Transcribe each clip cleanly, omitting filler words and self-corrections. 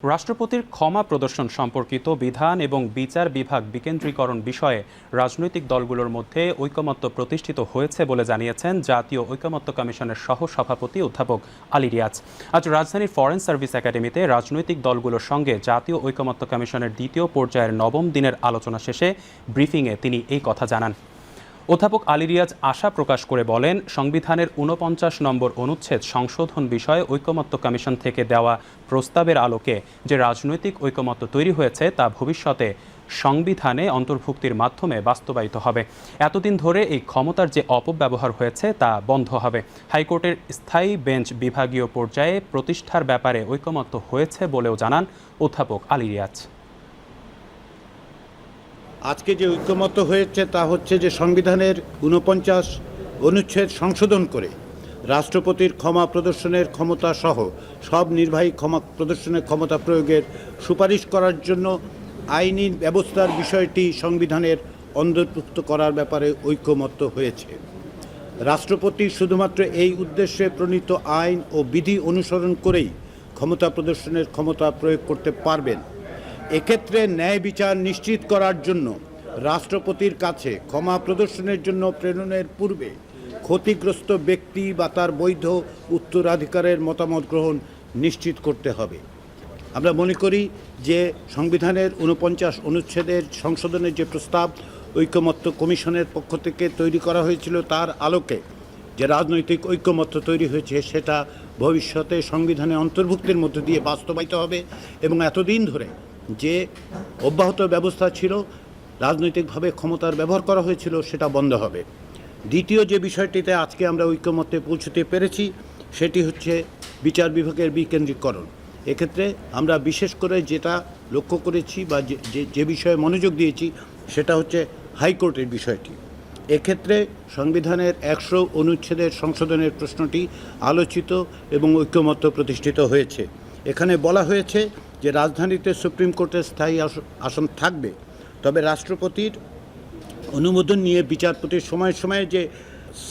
রাষ্ট্রপতির ক্ষমা প্রদর্শন সম্পর্কিত বিধান এবং বিচার বিভাগ বিকেন্দ্রীকরণ বিষয়ে রাজনৈতিক দলগুলোর মধ্যে ঐকমত্য প্রতিষ্ঠিত হয়েছে বলে জানিয়েছেন জাতীয় ঐকমত্য কমিশনের সহ সভাপতি অধ্যাপক আলী রিয়াজ। আজ রাজধানীর ফরেন সার্ভিস একাডেমিতে রাজনৈতিক দলগুলোর সঙ্গে জাতীয় ঐকমত্য কমিশনের দ্বিতীয় পর্যায়ের নবম দিনের আলোচনা শেষে ব্রিফিংয়ে তিনি এই কথা জানান। অধ্যাপক আলী রিয়াজ আশা প্রকাশ করে বলেন, সংবিধানের ৪৯ নম্বর অনুচ্ছেদ সংশোধন বিষয়ে ঐকমত্য কমিশন থেকে দেওয়া প্রস্তাবের আলোকে যে রাজনৈতিক ঐকমত্য তৈরি হয়েছে তা ভবিষ্যতে সংবিধানে অন্তর্ভুক্তির মাধ্যমে বাস্তবায়িত হবে। এতদিন ধরে এই ক্ষমতার যে অপব্যবহার হয়েছে তা বন্ধ হবে। হাইকোর্টের স্থায়ী বেঞ্চ বিভাগীয় পর্যায়ে প্রতিষ্ঠার ব্যাপারে ঐকমত্য হয়েছে বলেও জানান অধ্যাপক আলী রিয়াজ। আজকে যে ঐকমত্য হয়েছে তা হচ্ছে যে সংবিধানের ৪৯ অনুচ্ছেদ সংশোধন করে রাষ্ট্রপতির ক্ষমা প্রদর্শনের ক্ষমতা সহ সব নির্বাহী ক্ষমা প্রদর্শনের ক্ষমতা প্রয়োগের সুপারিশ করার জন্য আইনি ব্যবস্থার বিষয়টি সংবিধানের অন্তর্ভুক্ত করার ব্যাপারে ঐকমত্য হয়েছে। রাষ্ট্রপতি শুধুমাত্র এই উদ্দেশ্যে প্রণীত আইন ও বিধি অনুসরণ করেই ক্ষমতা প্রদর্শনের ক্ষমতা প্রয়োগ করতে পারবেন। এক্ষেত্রে ন্যায় বিচার নিশ্চিত করার জন্য রাষ্ট্রপতির কাছে ক্ষমা প্রদর্শনের জন্য প্রেরণের পূর্বে ক্ষতিগ্রস্ত ব্যক্তি বা তার বৈধ উত্তরাধিকারের মতামত গ্রহণ নিশ্চিত করতে হবে। আমরা মনে করি যে সংবিধানের ৪৯ অনুচ্ছেদের সংশোধনের যে প্রস্তাব ঐকমত্য কমিশনের পক্ষ থেকে তৈরি করা হয়েছিল তার আলোকে যে রাজনৈতিক ঐকমত্য তৈরি হয়েছে সেটা ভবিষ্যতে সংবিধানে অন্তর্ভুক্তির মধ্য দিয়ে বাস্তবায়িত হবে এবং এতদিন ধরে যে অব্যাহত ব্যবস্থা ছিল, রাজনৈতিকভাবে ক্ষমতার ব্যবহার করা হয়েছিল, সেটা বন্ধ হবে। দ্বিতীয় যে বিষয়টিতে আজকে আমরা ঐকমত্যে পৌঁছতে পেরেছি সেটি হচ্ছে বিচার বিভাগের বিকেন্দ্রীকরণ। এক্ষেত্রে আমরা বিশেষ করে যেটা লক্ষ্য করেছি বা যে বিষয়ে মনোযোগ দিয়েছি সেটা হচ্ছে হাইকোর্টের বিষয়টি। এক্ষেত্রে সংবিধানের ১০০ অনুচ্ছেদের সংশোধনের প্রশ্নটি আলোচিত এবং ঐকমত্য প্রতিষ্ঠিত হয়েছে। এখানে বলা হয়েছে যে রাজধানীতে সুপ্রিম কোর্টের স্থায়ী আসন থাকবে, তবে রাষ্ট্রপতির অনুমোদন নিয়ে বিচারপতির সময়ে সময়ে যে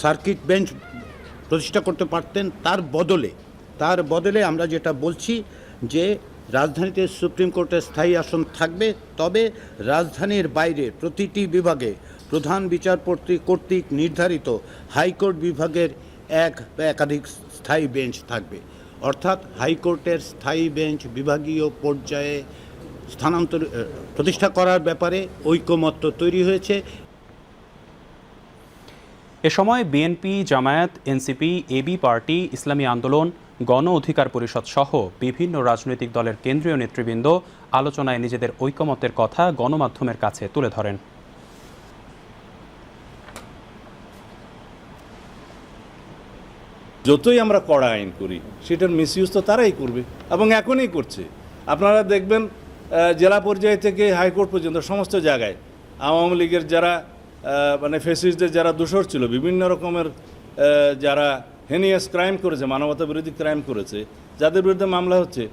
সার্কিট বেঞ্চ প্রতিষ্ঠা করতে পারতেন তার বদলে আমরা যেটা বলছি যে রাজধানীতে সুপ্রিম কোর্টের স্থায়ী আসন থাকবে, তবে রাজধানীর বাইরে প্রতিটি বিভাগে প্রধান বিচারপতি কর্তৃক নির্ধারিত হাইকোর্ট বিভাগের এক বা একাধিক স্থায়ী বেঞ্চ থাকবে। অর্থাৎ হাইকোর্টের স্থায়ী বেঞ্চ বিভাগীয় পর্যায়ে স্থানান্তর প্রতিষ্ঠা করার ব্যাপারে ঐকমত্য তৈরি হয়েছে। এ সময় বিএনপি, জামায়াত, এনসিপি, এবি পার্টি, ইসলামী আন্দোলন, গণ অধিকার পরিষদ সহ বিভিন্ন রাজনৈতিক দলের কেন্দ্রীয় নেতৃবৃন্দ আলোচনায় নিজেদের ঐকমত্যের কথা গণমাধ্যমের কাছে তুলে ধরেন। যতই আমরা কড়া আইন করি সেটার মিসইউজ তো তারাই করবে এবং এখনই করছে। আপনারা দেখবেন জেলা পর্যায় থেকে হাইকোর্ট পর্যন্ত সমস্ত জায়গায় আওয়ামী লীগের যারা ফ্যাসিস্টদের যারা দোষর ছিল, বিভিন্ন রকমের যারা হেনিয়াস ক্রাইম করেছে, মানবতা বিরোধী ক্রাইম করেছে, যাদের বিরুদ্ধে মামলা হচ্ছে,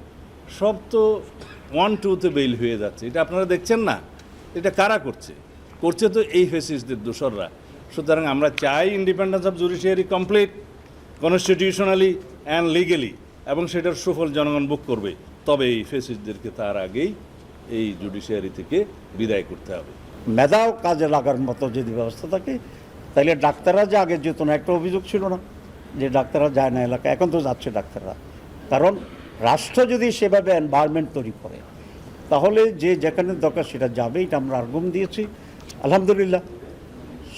সব তো 1-2তে বেইল হয়ে যাচ্ছে। এটা আপনারা দেখছেন না? এটা কারা করছে তো এই ফ্যাসিস্টদের দোষররা। সুতরাং আমরা চাই independence of judiciary complete, constitutionally and legally, এবং সেটার সুফল জনগণ ভোগ করবে। তবে এই ফ্যাসিস্টদেরকে তার আগেই এই জুডিশিয়ারি থেকে বিদায় করতে হবে। মেধাও কাজে লাগার মতো যদি ব্যবস্থা থাকে তাহলে ডাক্তাররা যে আগে যেত না, একটা অভিযোগ ছিল না যে ডাক্তাররা যায় না এলাকায়, এখন তো যাচ্ছে ডাক্তাররা। কারণ রাষ্ট্র যদি সেভাবে এনভায়রনমেন্ট তৈরি করে তাহলে যে যেখানে দরকার সেটা যাবে। এটা আমরা আর্গুমেন্ট দিয়েছি। আলহামদুলিল্লাহ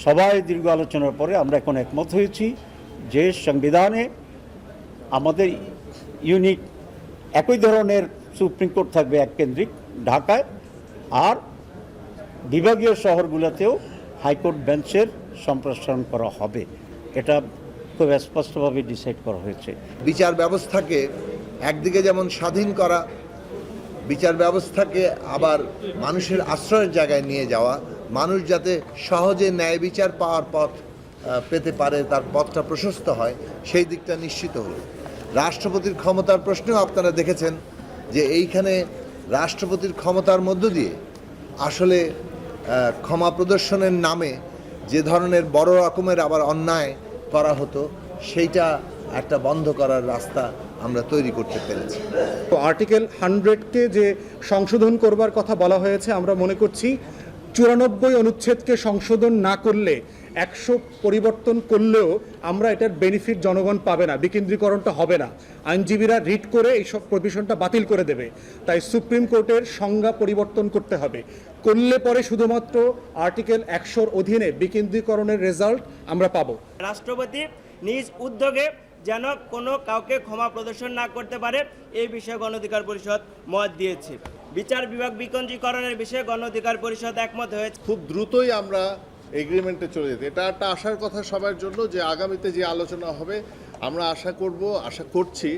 সবাই দীর্ঘ আলোচনার পরে আমরা এখন একমত হয়েছি যে সংবিধানে আমাদের ইউনিক একই ধরনের সুপ্রিম কোর্ট থাকবে এক কেন্দ্রিক ঢাকায়, আর বিভাগীয় শহরগুলোতেও হাইকোর্ট বেঞ্চের সম্প্রসারণ করা হবে। এটা খুব স্পষ্টভাবে ডিসাইড করা হয়েছে। বিচার ব্যবস্থাকে একদিকে যেমন স্বাধীন করা, বিচার ব্যবস্থাকে আবার মানুষের আশ্রয়ের জায়গায় নিয়ে যাওয়া, মানুষ যাতে সহজে ন্যায় বিচার পাওয়ার পথ পেতে পারে, তার পথটা প্রশস্ত হয়, সেই দিকটা নিশ্চিত হলো। রাষ্ট্রপতির ক্ষমতার প্রশ্নেও আপনারা দেখেছেন যে এইখানে রাষ্ট্রপতির ক্ষমতার মধ্য দিয়ে আসলে ক্ষমা প্রদর্শনের নামে যে ধরনের বড় রকমের আবার অন্যায় করা হতো সেইটা একটা বন্ধ করার রাস্তা আমরা তৈরি করতে পেরেছি। তো আর্টিকেল 100-কে যে সংশোধন করবার কথা বলা হয়েছে, আমরা মনে করছি 94 অনুচ্ছেদকে সংশোধন না করলে 100 পরিবর্তন করলেও আমরা এটার বেনিফিট জনগণ পাবে না, বিকেন্দ্রীকরণটা হবে না। আইনজীবীরা রিট করে এই সব প্রভিশনটা বাতিল করে দেবে। তাই সুপ্রিম কোর্টের সংজ্ঞা পরিবর্তন করতে হবে, করলে পরে শুধুমাত্র আর্টিকেল 100-র অধীনে বিকেন্দ্রীকরণের রেজাল্ট আমরা পাবো। রাষ্ট্রপতি নিজ উদ্যোগে যেন কোনো কাউকে ক্ষমা প্রদর্শন না করতে পারে এই বিষয়ে গণ অধিকার পরিষদ মত দিয়েছে। বিচার বিভাগ বিকেন্দ্রীকরণের বিষয়ে গণ অধিকার পরিষদ একমত হয়েছে। খুব দ্রুতই আমরা এগ্রিমেন্টে চলে যেতে, এটা একটা আশার কথা সবার জন্য যে আগামীতে যে আলোচনা হবে আমরা আশা করছি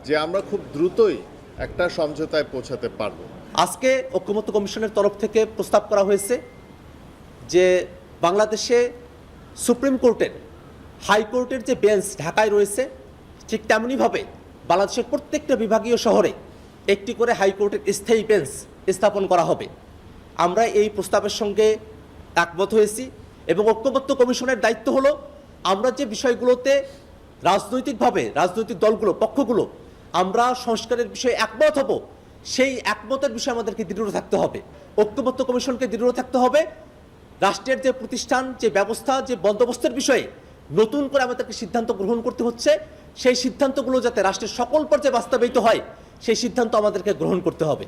যে আমরা খুব দ্রুতই একটা সমঝোতায় পৌঁছাতে পারবো। আজকে ঐকমত্য কমিশনের তরফ থেকে প্রস্তাব করা হয়েছে যে বাংলাদেশে সুপ্রিম কোর্টের হাইকোর্টের যে বেঞ্চ ঢাকায় রয়েছে, ঠিক তেমনিভাবে বাংলাদেশের প্রত্যেকটা বিভাগীয় শহরে একটি করে হাইকোর্টের স্থায়ী বেঞ্চ স্থাপন করা হবে। আমরা এই প্রস্তাবের সঙ্গে একমত হয়েছি এবং ঐকমত্য কমিশনের দায়িত্ব হলো আমরা যে বিষয়গুলোতে রাজনৈতিকভাবে রাজনৈতিক দলগুলো পক্ষগুলো আমরা সংস্কারের বিষয়ে একমত হব, সেই একমতের বিষয়ে আমাদেরকে দৃঢ় থাকতে হবে। ঐকমত্য কমিশনকে দৃঢ় থাকতে হবে রাষ্ট্রের যে প্রতিষ্ঠান, যে ব্যবস্থা, যে বন্দোবস্তের বিষয়ে নতুন করে আমাদেরকে সিদ্ধান্ত গ্রহণ করতে হচ্ছে, সেই সিদ্ধান্তগুলো যাতে রাষ্ট্রের সকল পর্যায়ে বাস্তবায়িত হয় সেই সিদ্ধান্ত আমাদেরকে গ্রহণ করতে হবে।